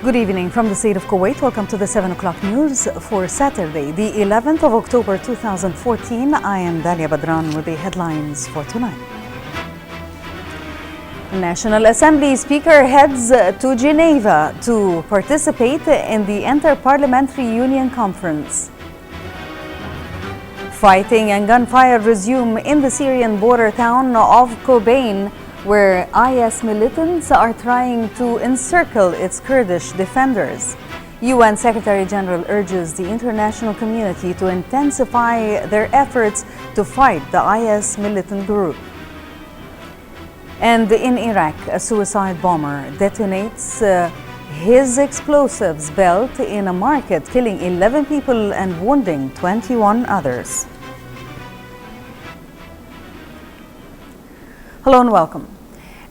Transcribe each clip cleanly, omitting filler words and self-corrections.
Good evening from the State of Kuwait. Welcome to the 7 o'clock news for Saturday, the 11th of October 2014. I am Dalia Badran with the headlines for tonight. National Assembly Speaker heads to Geneva to participate in the Inter-Parliamentary Union Conference. Fighting and gunfire resume in the Syrian border town of Kobane, where IS militants are trying to encircle its Kurdish defenders. UN Secretary General urges the international community to intensify their efforts to fight the IS militant group. And in Iraq, a suicide bomber detonates his explosives belt in a market, killing 11 people and wounding 21 others. Hello and welcome.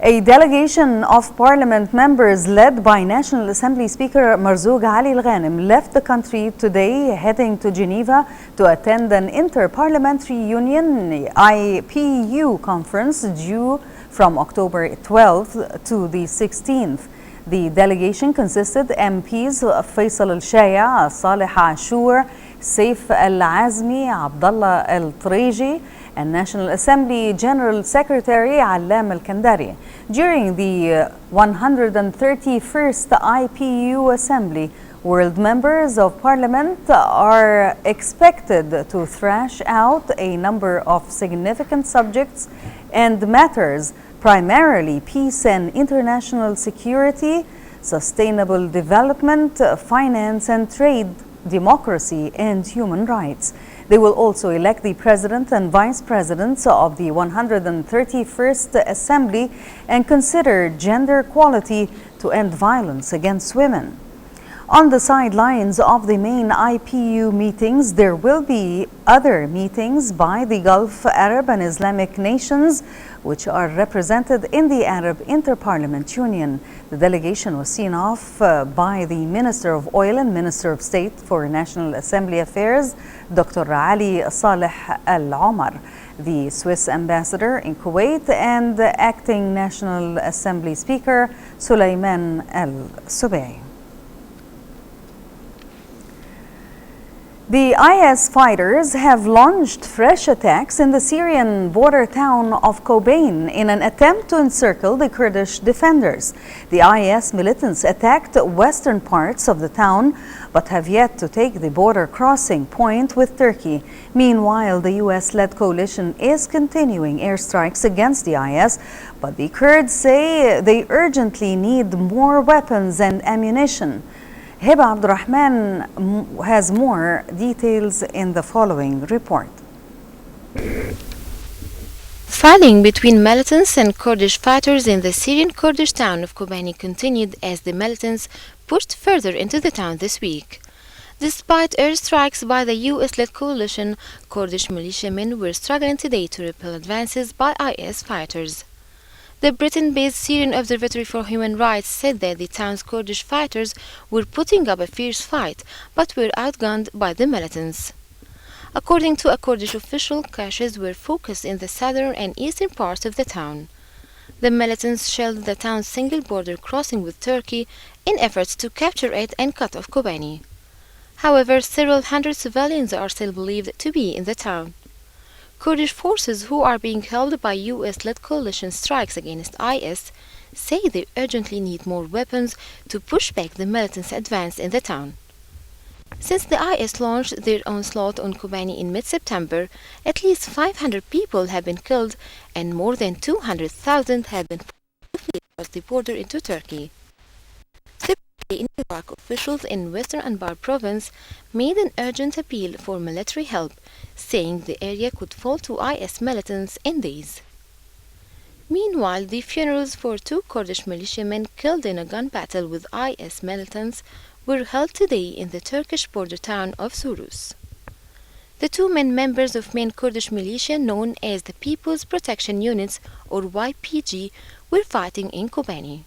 A delegation of parliament members led by National Assembly Speaker Marzouk Ali Al-Ghanem left the country today, heading to Geneva to attend an Inter-Parliamentary Union IPU conference due from October 12th to the 16th. The delegation consisted MPs Faisal Al-Shaya, Saleh Ashur, Saif Al-Azmi, Abdullah Al-Triji, and National Assembly General Secretary Allam Al-Kandari. During the 131st IPU Assembly, world members of Parliament are expected to thrash out a number of significant subjects and matters, primarily peace and international security, sustainable development, finance and trade, democracy and human rights. They will also elect the President and Vice Presidents of the 131st Assembly and consider gender equality to end violence against women. On the sidelines of the main IPU meetings, there will be other meetings by the Gulf, Arab and Islamic nations, which are represented in the Arab Inter-Parliament Union. The delegation was seen off by the Minister of Oil and Minister of State for National Assembly Affairs, Dr. Ali Saleh Al-Omar, the Swiss ambassador in Kuwait, and the acting National Assembly Speaker, Sulaiman Al-Subay. The IS fighters have launched fresh attacks in the Syrian border town of Kobane in an attempt to encircle the Kurdish defenders. The IS militants attacked western parts of the town but have yet to take the border crossing point with Turkey. Meanwhile, the US-led coalition is continuing airstrikes against the IS, but the Kurds say they urgently need more weapons and ammunition. Hiba Abdurrahman has more details in the following report. Fighting between militants and Kurdish fighters in the Syrian Kurdish town of Kobani continued as the militants pushed further into the town this week. Despite airstrikes by the US-led coalition, Kurdish militiamen were struggling today to repel advances by IS fighters. The Britain-based Syrian Observatory for Human Rights said that the town's Kurdish fighters were putting up a fierce fight, but were outgunned by the militants. According to a Kurdish official, clashes were focused in the southern and eastern parts of the town. The militants shelled the town's single border crossing with Turkey in efforts to capture it and cut off Kobani. However, several hundred civilians are still believed to be in the town. Kurdish forces who are being held by US-led coalition strikes against IS say they urgently need more weapons to push back the militants' advance in the town. Since the IS launched their onslaught on Kobani in mid-September, at least 500 people have been killed and more than 200,000 have been forced to flee across the border into Turkey. In Iraq, officials in western Anbar province made an urgent appeal for military help, saying the area could fall to IS militants in days. Meanwhile, the funerals for two Kurdish militiamen killed in a gun battle with IS militants were held today in the Turkish border town of Surus. The two men members of main Kurdish militia known as the People's Protection Units or YPG were fighting in Kobani.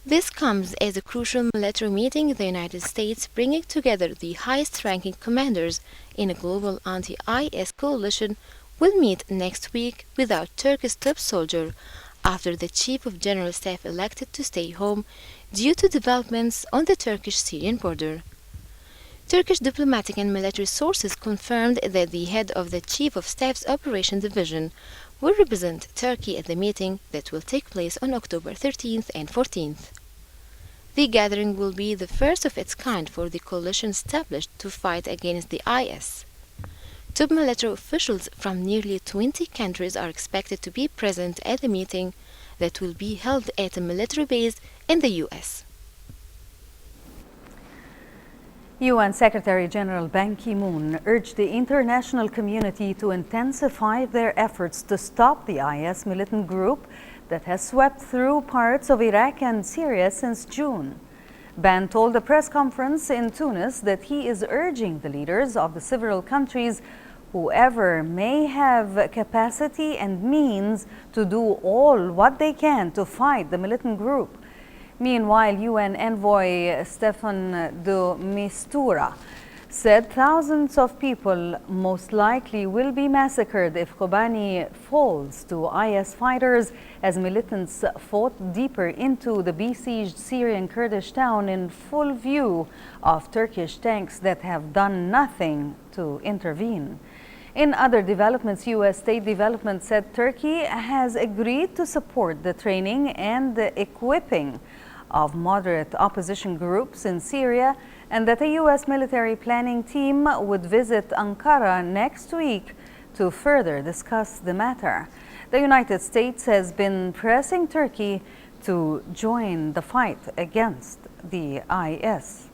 This comes as a crucial military meeting in the United States, bringing together the highest-ranking commanders in a global anti-IS coalition, will meet next week without Turkey's top soldier after the Chief of General Staff elected to stay home due to developments on the Turkish-Syrian border. Turkish diplomatic and military sources confirmed that the head of the Chief of Staff's Operation Division will represent Turkey at the meeting that will take place on October 13th and 14th. The gathering will be the first of its kind for the coalition established to fight against the IS. Top military officials from nearly 20 countries are expected to be present at the meeting that will be held at a military base in the US. UN Secretary General Ban Ki-moon urged the international community to intensify their efforts to stop the IS militant group that has swept through parts of Iraq and Syria since June. Ban told a press conference in Tunis that he is urging the leaders of the several countries, whoever may have capacity and means, to do all what they can to fight the militant group. Meanwhile, UN envoy Stefan de Mistura said thousands of people most likely will be massacred if Kobani falls to IS fighters as militants fought deeper into the besieged Syrian Kurdish town in full view of Turkish tanks that have done nothing to intervene. In other developments, U.S. State Development said Turkey has agreed to support the training and the equipping of moderate opposition groups in Syria, and that a U.S. military planning team would visit Ankara next week to further discuss the matter. The United States has been pressing Turkey to join the fight against the IS.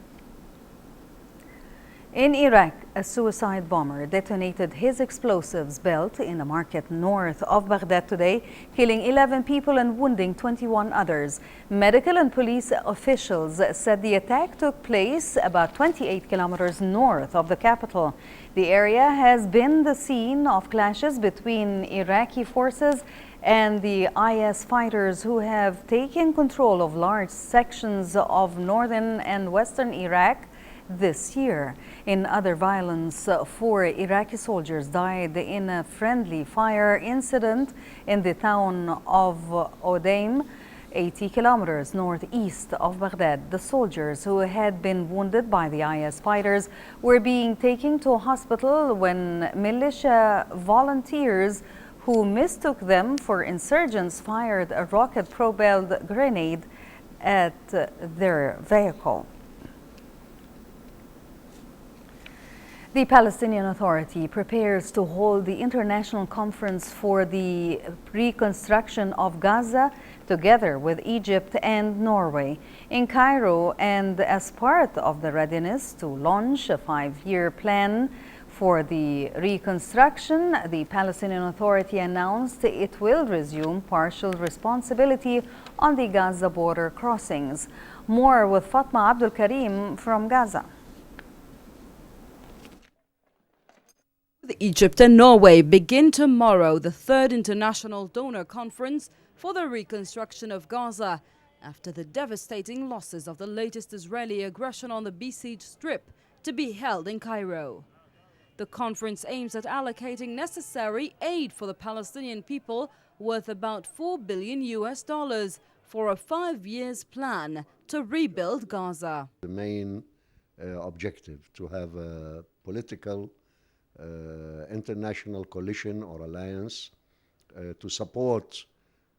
In Iraq, a suicide bomber detonated his explosives belt in a market north of Baghdad today, killing 11 people and wounding 21 others. Medical and police officials said the attack took place about 28 kilometers north of the capital. The area has been the scene of clashes between Iraqi forces and the IS fighters who have taken control of large sections of northern and western Iraq this year. In other violence, 4 Iraqi soldiers died in a friendly fire incident in the town of Odaim, 80 kilometers northeast of Baghdad. The soldiers who had been wounded by the IS fighters were being taken to a hospital when militia volunteers who mistook them for insurgents fired a rocket-propelled grenade at their vehicle. The Palestinian Authority prepares to hold the International Conference for the Reconstruction of Gaza together with Egypt and Norway in Cairo, and as part of the readiness to launch a 5-year plan for the reconstruction, the Palestinian Authority announced it will resume partial responsibility on the Gaza border crossings. More with Fatma Abdul Karim from Gaza. Egypt and Norway begin tomorrow the 3rd International Donor Conference for the reconstruction of Gaza after the devastating losses of the latest Israeli aggression on the besieged Strip, to be held in Cairo. The conference aims at allocating necessary aid for the Palestinian people worth about $4 billion for a 5-year plan to rebuild Gaza. The main objective to have a political international coalition or alliance to support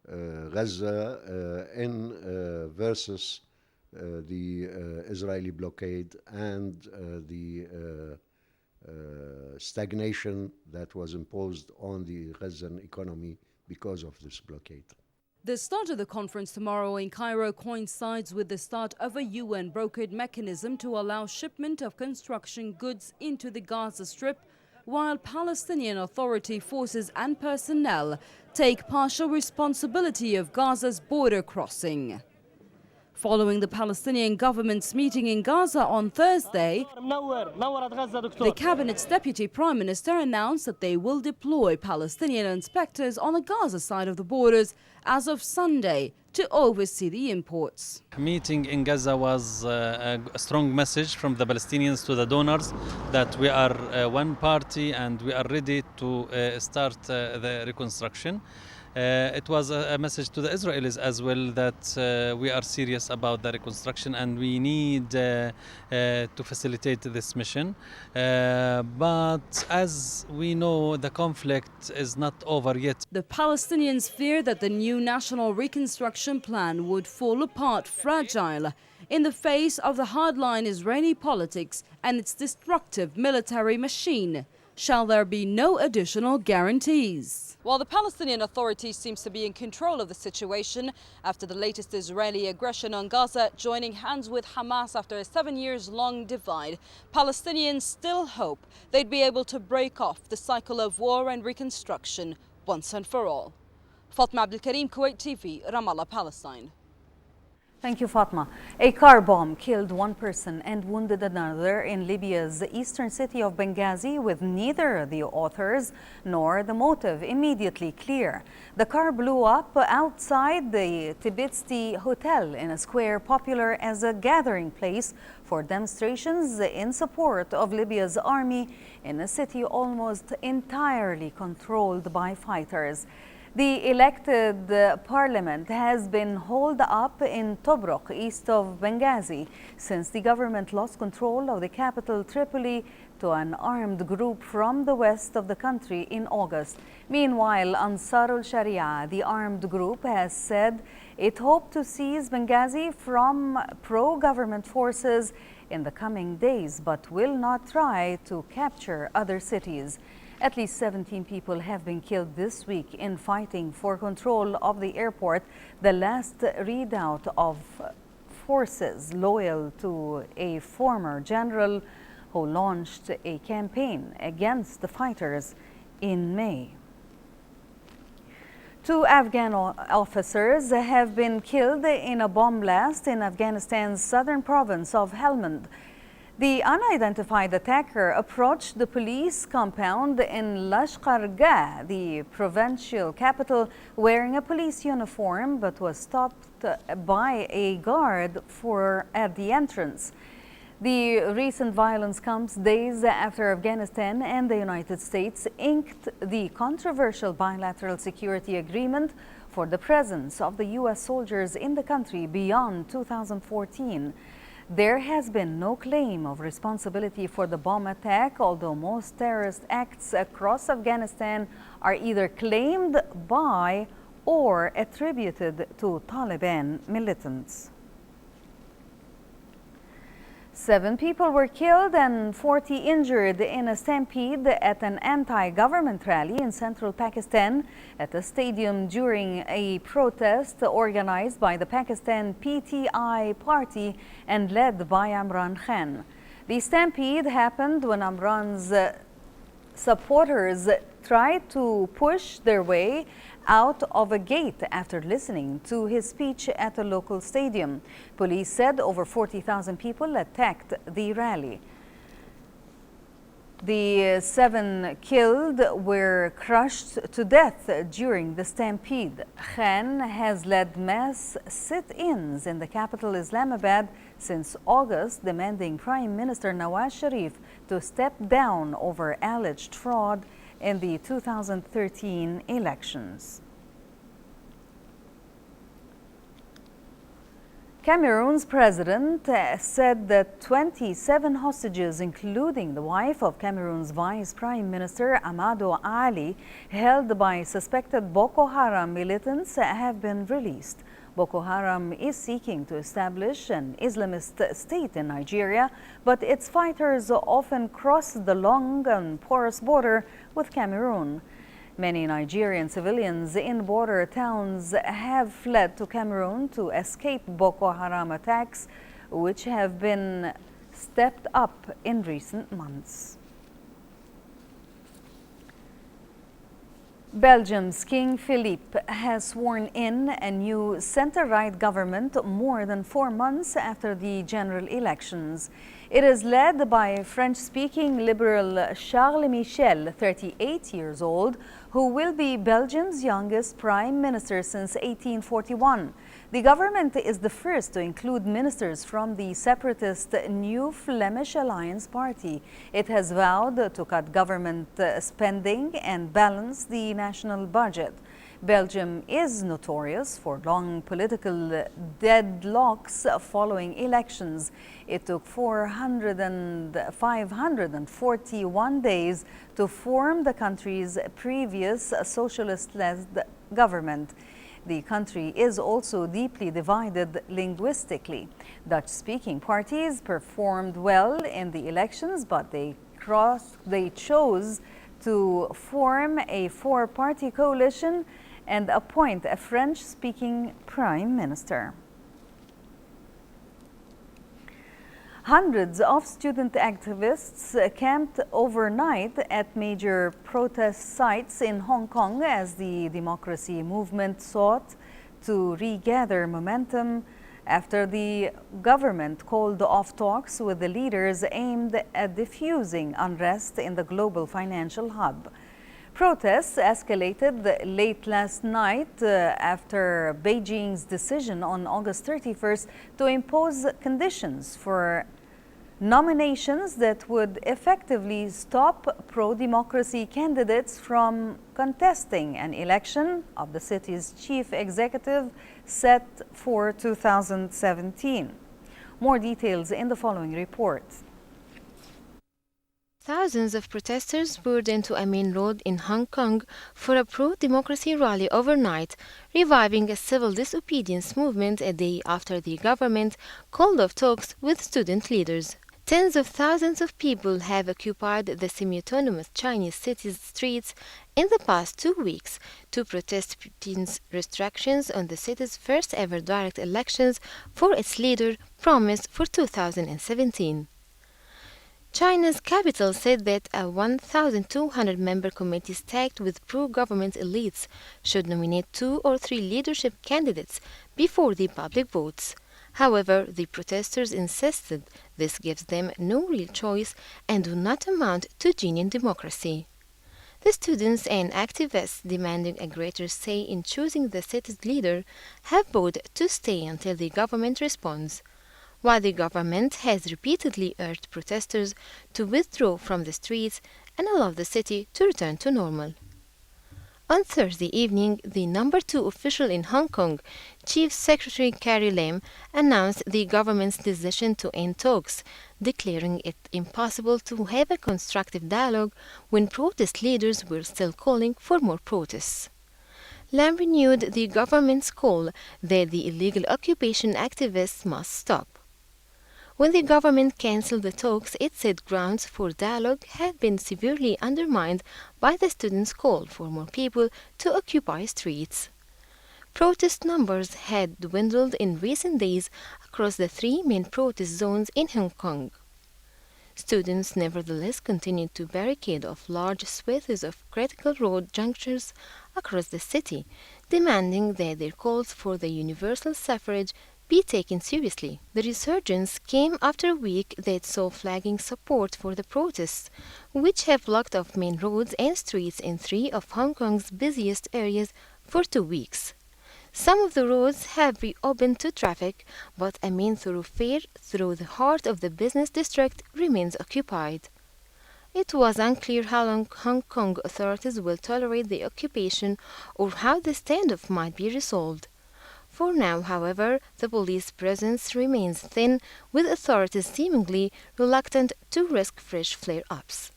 Gaza versus the Israeli blockade and the stagnation that was imposed on the Gazan economy because of this blockade. The start of the conference tomorrow in Cairo coincides with the start of a UN-brokered mechanism to allow shipment of construction goods into the Gaza Strip, while Palestinian Authority forces and personnel take partial responsibility of Gaza's border crossing. Following the Palestinian government's meeting in Gaza on Thursday, the cabinet's deputy prime minister announced that they will deploy Palestinian inspectors on the Gaza side of the borders as of Sunday to oversee the imports. Meeting in Gaza was a strong message from the Palestinians to the donors that we are one party and we are ready to start the reconstruction. It was a message to the Israelis as well that we are serious about the reconstruction and we need to facilitate this mission. But as we know, the conflict is not over yet. The Palestinians fear that the new national reconstruction plan would fall apart fragile in the face of the hardline Israeli politics and its destructive military machine. Shall there be no additional guarantees? While the Palestinian Authority seems to be in control of the situation after the latest Israeli aggression on Gaza, joining hands with Hamas after a 7-year-long divide, Palestinians still hope they'd be able to break off the cycle of war and reconstruction once and for all. Fatma Abdelkarim, Kuwait TV, Ramallah, Palestine. Thank you, Fatma. A car bomb killed one person and wounded another in Libya's eastern city of Benghazi, with neither the authors nor the motive immediately clear. The car blew up outside the Tibitsti Hotel in a square popular as a gathering place for demonstrations in support of Libya's army in a city almost entirely controlled by fighters. The elected parliament has been holed up in Tobruk, east of Benghazi, since the government lost control of the capital Tripoli to an armed group from the west of the country in August. Meanwhile, Ansarul Sharia, the armed group, has said it hoped to seize Benghazi from pro-government forces in the coming days, but will not try to capture other cities. At least 17 people have been killed this week in fighting for control of the airport, the last readout of forces loyal to a former general who launched a campaign against the fighters in May. 2 Afghan officers have been killed in a bomb blast in Afghanistan's southern province of Helmand. The unidentified attacker approached the police compound in Lashkar Gah, the provincial capital, wearing a police uniform, but was stopped by a guard at the entrance. The recent violence comes days after Afghanistan and the United States inked the controversial bilateral security agreement for the presence of the U.S. soldiers in the country beyond 2014. There has been no claim of responsibility for the bomb attack, although most terrorist acts across Afghanistan are either claimed by or attributed to Taliban militants. 7 people were killed and 40 injured in a stampede at an anti-government rally in central Pakistan at a stadium during a protest organized by the Pakistan PTI party and led by Imran Khan. The stampede happened when Imran's supporters tried to push their way out of a gate after listening to his speech at a local stadium. Police said over 40,000 people attacked the rally. The 7 killed were crushed to death during the stampede. Khan has led mass sit-ins in the capital Islamabad since August, demanding Prime Minister Nawaz Sharif to step down over alleged fraud in the 2013 elections. Cameroon's president said that 27 hostages, including the wife of Cameroon's Vice Prime Minister Amadou Ali, held by suspected Boko Haram militants, have been released. Boko Haram is seeking to establish an Islamist state in Nigeria, but its fighters often cross the long and porous border with Cameroon. Many Nigerian civilians in border towns have fled to Cameroon to escape Boko Haram attacks, which have been stepped up in recent months. Belgium's King Philippe has sworn in a new center-right government more than 4 months after the general elections. It is led by French-speaking liberal Charles Michel, 38 years old, who will be Belgium's youngest prime minister since 1841. The government is the first to include ministers from the separatist New Flemish Alliance party. It has vowed to cut government spending and balance the national budget. Belgium is notorious for long political deadlocks following elections. It took 541 days to form the country's previous socialist-led government. The country is also deeply divided linguistically. Dutch-speaking parties performed well in the elections, but they chose to form a four-party coalition and appoint a French-speaking prime minister. Hundreds of student activists camped overnight at major protest sites in Hong Kong as the democracy movement sought to regather momentum after the government called off talks with the leaders aimed at diffusing unrest in the global financial hub. Protests escalated late last night after Beijing's decision on August 31st to impose conditions for nominations that would effectively stop pro-democracy candidates from contesting an election of the city's chief executive set for 2017. More details in the following report. Thousands of protesters poured into a main road in Hong Kong for a pro-democracy rally overnight, reviving a civil disobedience movement a day after the government called off talks with student leaders. Tens of thousands of people have occupied the semi-autonomous Chinese city's streets in the past 2 weeks to protest Putin's restrictions on the city's first ever direct elections for its leader promised for 2017. China's capital said that a 1,200-member committee stacked with pro-government elites should nominate 2 or 3 leadership candidates before the public votes. However, the protesters insisted this gives them no real choice and do not amount to genuine democracy. The students and activists demanding a greater say in choosing the city's leader have vowed to stay until the government responds, while the government has repeatedly urged protesters to withdraw from the streets and allow the city to return to normal. On Thursday evening, the number 2 official in Hong Kong, Chief Secretary Carrie Lam, announced the government's decision to end talks, declaring it impossible to have a constructive dialogue when protest leaders were still calling for more protests. Lam renewed the government's call that the illegal occupation activists must stop. When the government cancelled the talks, it said grounds for dialogue had been severely undermined by the students' call for more people to occupy streets. Protest numbers had dwindled in recent days across the 3 main protest zones in Hong Kong. Students nevertheless continued to barricade off large swathes of critical road junctures across the city, demanding that their calls for the universal suffrage be taken seriously. The resurgence came after a week that saw flagging support for the protests, which have blocked off main roads and streets in 3 of Hong Kong's busiest areas for 2 weeks. Some of the roads have reopened to traffic, but a main thoroughfare through the heart of the business district remains occupied. It was unclear how long Hong Kong authorities will tolerate the occupation or how the standoff might be resolved. For now, however, the police presence remains thin, with authorities seemingly reluctant to risk fresh flare-ups.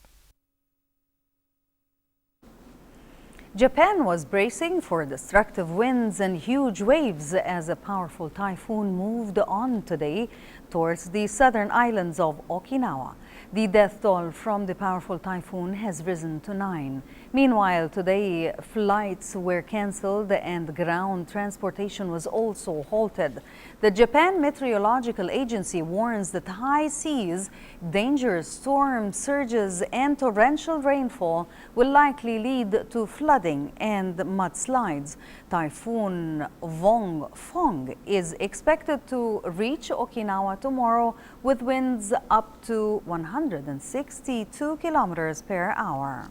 Japan was bracing for destructive winds and huge waves as a powerful typhoon moved on today towards the southern islands of Okinawa. The death toll from the powerful typhoon has risen to 9. Meanwhile, today, flights were cancelled and ground transportation was also halted. The Japan Meteorological Agency warns that high seas, dangerous storm surges, and torrential rainfall will likely lead to flooding and mudslides. Typhoon Fong is expected to reach Okinawa tomorrow with winds up to 162 kilometers per hour.